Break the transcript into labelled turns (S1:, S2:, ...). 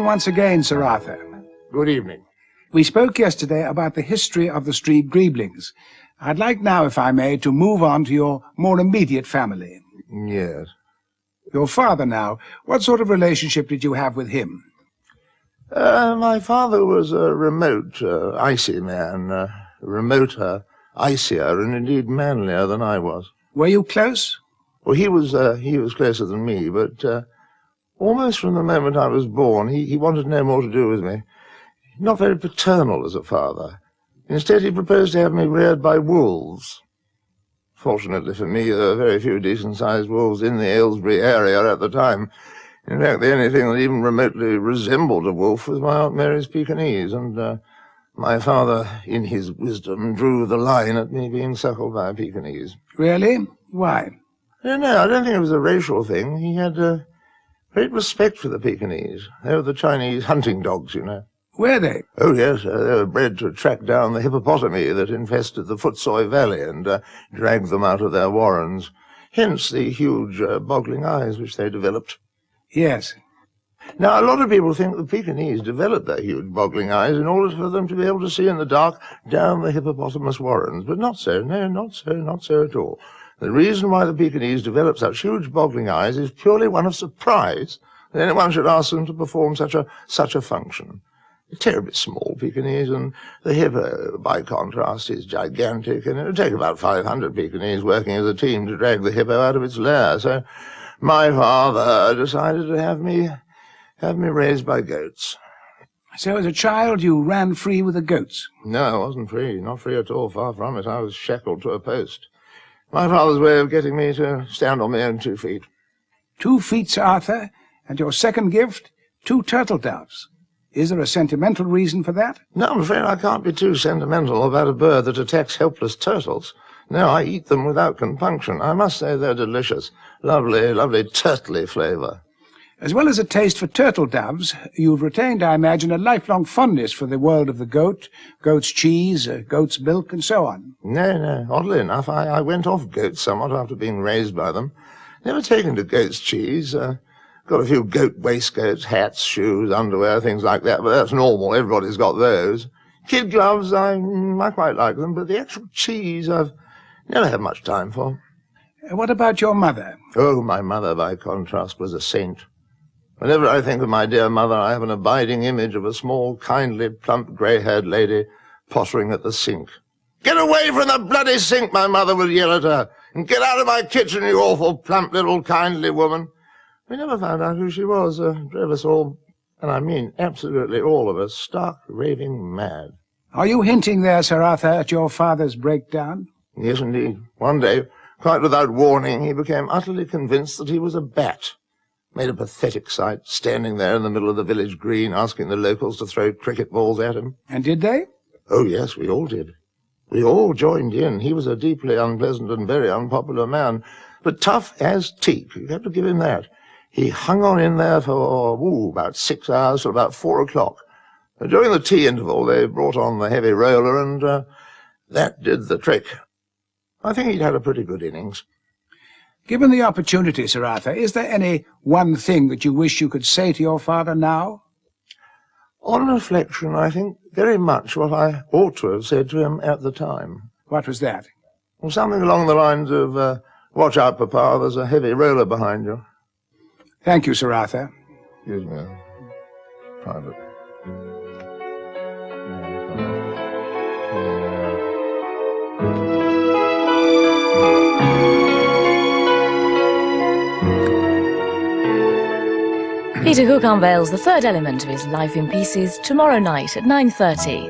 S1: once again, Sir Arthur.
S2: Good evening.
S1: We spoke yesterday about the history of the Streeb-Greeblings. I'd like now, if I may, to move on to your more immediate family.
S2: Yes.
S1: Your father now, what sort of relationship did you have with him?
S2: My father was a remote, icy man, remoter, icier, and indeed manlier than I was.
S1: Were you close?
S2: Well, he was closer than me, but almost from the moment I was born, he wanted no more to do with me. Not very paternal as a father. Instead, he proposed to have me reared by wolves. Fortunately for me, there were very few decent-sized wolves in the Aylesbury area at the time. In fact, the only thing that even remotely resembled a wolf was my Aunt Mary's Pekingese, and my father, in his wisdom, drew the line at me being suckled by a Pekingese.
S1: Really? Why?
S2: No, I don't think it was a racial thing. He had great respect for the Pekingese. They were the Chinese hunting dogs, you know.
S1: Were they?
S2: Oh, yes, they were bred to track down the hippopotami that infested the Footsoi Valley and drag them out of their warrens. Hence the huge boggling eyes which they developed.
S1: Yes.
S2: Now, a lot of people think the Pekingese developed their huge boggling eyes in order for them to be able to see in the dark down the hippopotamus warrens, but not so. No, not so at all. The reason why the Pekingese developed such huge boggling eyes is purely one of surprise that anyone should ask them to perform such a function. A terribly small Pekingese, and the hippo, by contrast, is gigantic, and it would take about 500 Pekingese working as a team to drag the hippo out of its lair. So my father decided to have me raised by goats.
S1: So as a child you ran free with the goats?
S2: No, I wasn't free, not free at all, far from it. I was shackled to a post. My father's way of getting me to stand on my own 2 feet.
S1: 2 feet, Sir Arthur, and your second gift, 2 turtle doves. Is there a sentimental reason for that?
S2: No, I'm afraid I can't be too sentimental about a bird that attacks helpless turtles. No, I eat them without compunction. I must say they're delicious. Lovely, lovely turtly flavour.
S1: As well as a taste for turtle doves, you've retained, I imagine, a lifelong fondness for the world of the goat, goat's cheese, goat's milk, and so on.
S2: No. Oddly enough, I went off goats somewhat after being raised by them. Never taken to goat's cheese. Got a few goat waistcoats, hats, shoes, underwear, things like that, but that's normal. Everybody's got those. Kid gloves, I quite like them, but the actual cheese I've never had much time for.
S1: What about your mother?
S2: Oh, my mother, by contrast, was a saint. Whenever I think of my dear mother, I have an abiding image of a small, kindly, plump, grey-haired lady pottering at the sink. "Get away from the bloody sink," my mother would yell at her, "and get out of my kitchen, you awful, plump, little, kindly woman." We never found out who she was. Drove us all, and I mean absolutely all of us, stark, raving mad.
S1: Are you hinting there, Sir Arthur, at your father's breakdown?
S2: Yes, indeed. One day, quite without warning, he became utterly convinced that he was a bat. Made a pathetic sight, standing there in the middle of the village green, asking the locals to throw cricket balls at him.
S1: And did they?
S2: Oh, yes, we all did. We all joined in. He was a deeply unpleasant and very unpopular man, but tough as teak. You have to give him that. He hung on in there for, about 6 hours, till about 4 o'clock. During the tea interval, they brought on the heavy roller, and that did the trick. I think he'd had a pretty good innings.
S1: Given the opportunity, Sir Arthur, is there any one thing that you wish you could say to your father now?
S2: On reflection, I think very much what I ought to have said to him at the time.
S1: What was that?
S2: Well, something along the lines of, "Watch out, Papa, there's a heavy roller behind you."
S1: Thank you, Sir Arthur.
S2: Excuse me. Private.
S3: Peter Hook unveils the third element of his Life in Pieces tomorrow night at 9:30.